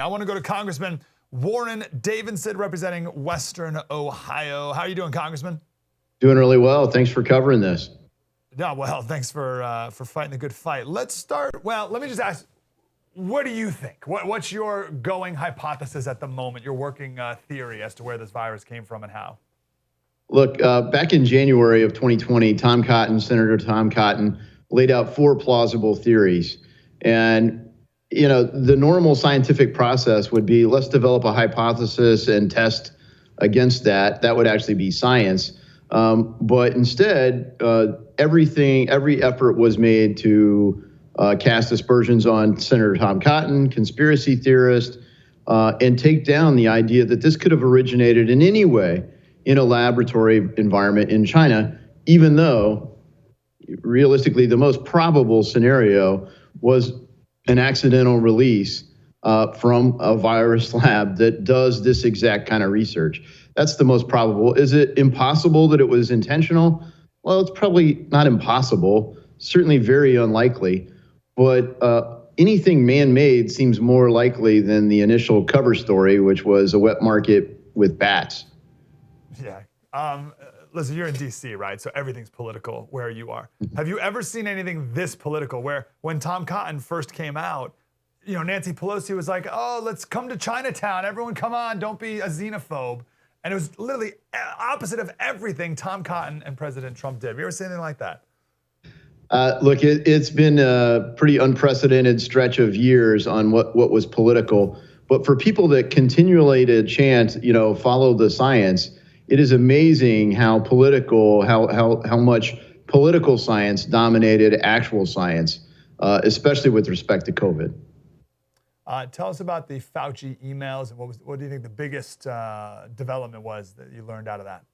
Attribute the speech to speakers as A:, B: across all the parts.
A: I want to go to Congressman Warren Davidson representing Western Ohio. How are you doing, Congressman?
B: Doing really well. Thanks for covering this.
A: Yeah, well, thanks for fighting the good fight. Let's start. Well, let me just ask, what do you think? What's your going hypothesis at the moment, your working theory as to where this virus came from and how?
B: Look, back in January of 2020, Senator Tom Cotton, laid out 4 plausible theories. And the normal scientific process would be, let's develop a hypothesis and test against that. That would actually be science. But instead, every effort was made to cast aspersions on Senator Tom Cotton, conspiracy theorist, and take down the idea that this could have originated in any way in a laboratory environment in China, even though realistically the most probable scenario was an accidental release from a virus lab that does this exact kind of research. That's the most probable. Is it impossible that it was intentional? Well, it's probably not impossible, certainly very unlikely, but anything man-made seems more likely than the initial cover story, which was a wet market with bats.
A: Yeah. Listen, you're in D.C., right? So everything's political where you are. Have you ever seen anything this political where when Tom Cotton first came out, Nancy Pelosi was like, oh, let's come to Chinatown. Everyone come on. Don't be a xenophobe. And it was literally opposite of everything Tom Cotton and President Trump did. Have you ever seen anything like that?
B: Look, it's been a pretty unprecedented stretch of years on what was political. But for people that continually to chant, follow the science, it is amazing how much political science dominated actual science, especially with respect to COVID.
A: Tell us about the Fauci emails and what do you think the biggest development was that you learned out of that?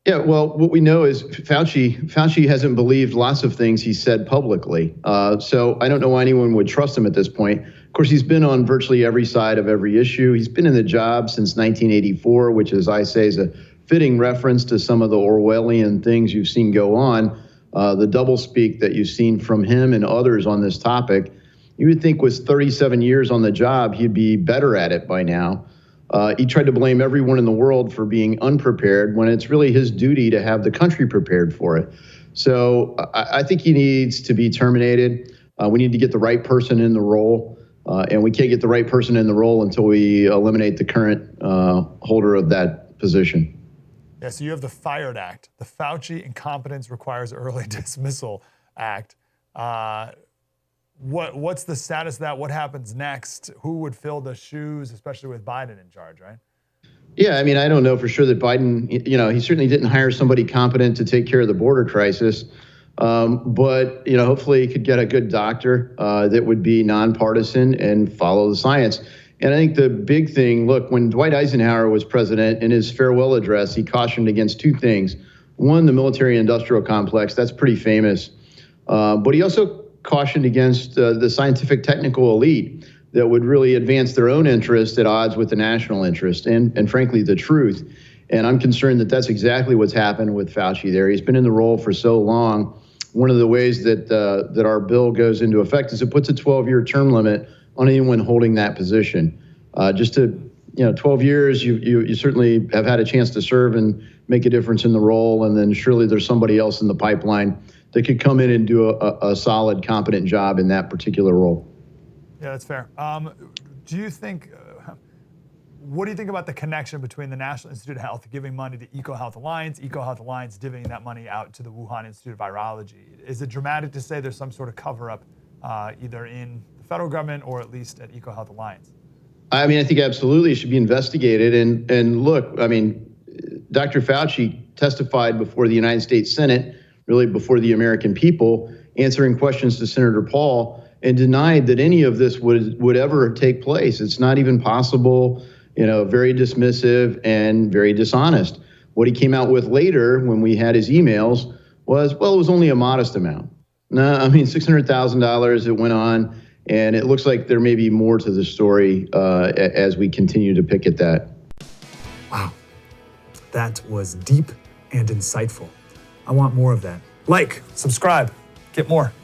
B: Yeah, well, what we know is Fauci hasn't believed lots of things he said publicly. So I don't know why anyone would trust him at this point. Of course, he's been on virtually every side of every issue. He's been in the job since 1984, which, as I say, is a fitting reference to some of the Orwellian things you've seen go on, the doublespeak that you've seen from him and others on this topic. You would think with 37 years on the job, he'd be better at it by now. He tried to blame everyone in the world for being unprepared when it's really his duty to have the country prepared for it. So I think he needs to be terminated. We need to get the right person in the role. And we can't get the right person in the role until we eliminate the current holder of that position.
A: Yeah, so you have the FIRED Act, the Fauci Incompetence Requires Early Dismissal Act. What's the status of that? What happens next? Who would fill the shoes, especially with Biden in charge, right?
B: Yeah, I mean, I don't know for sure that Biden, he certainly didn't hire somebody competent to take care of the border crisis. But hopefully he could get a good doctor that would be nonpartisan and follow the science. And I think the big thing, look, when Dwight Eisenhower was president, in his farewell address, he cautioned against 2 things. One, the military-industrial complex. That's pretty famous. But he also cautioned against the scientific technical elite that would really advance their own interest at odds with the national interest and frankly, the truth. And I'm concerned that that's exactly what's happened with Fauci there. He's been in the role for so long. One of the ways that our bill goes into effect is it puts a 12-year term limit on anyone holding that position. 12 years, you certainly have had a chance to serve and make a difference in the role, and then surely there's somebody else in the pipeline that could come in and do a solid, competent job in that particular role.
A: Yeah, that's fair. What do you think about the connection between the National Institute of Health giving money to EcoHealth Alliance divvying that money out to the Wuhan Institute of Virology? Is it dramatic to say there's some sort of cover-up either in the federal government or at least at EcoHealth Alliance?
B: I mean, I think absolutely it should be investigated. And look, I mean, Dr. Fauci testified before the United States Senate, really before the American people, answering questions to Senator Paul, and denied that any of this would ever take place. It's not even possible. Very dismissive and very dishonest. What he came out with later when we had his emails was, well, it was only a modest amount. No, I mean, $600,000 it went on, and it looks like there may be more to the story as we continue to pick at that.
A: Wow, that was deep and insightful. I want more of that. Like, subscribe, get more.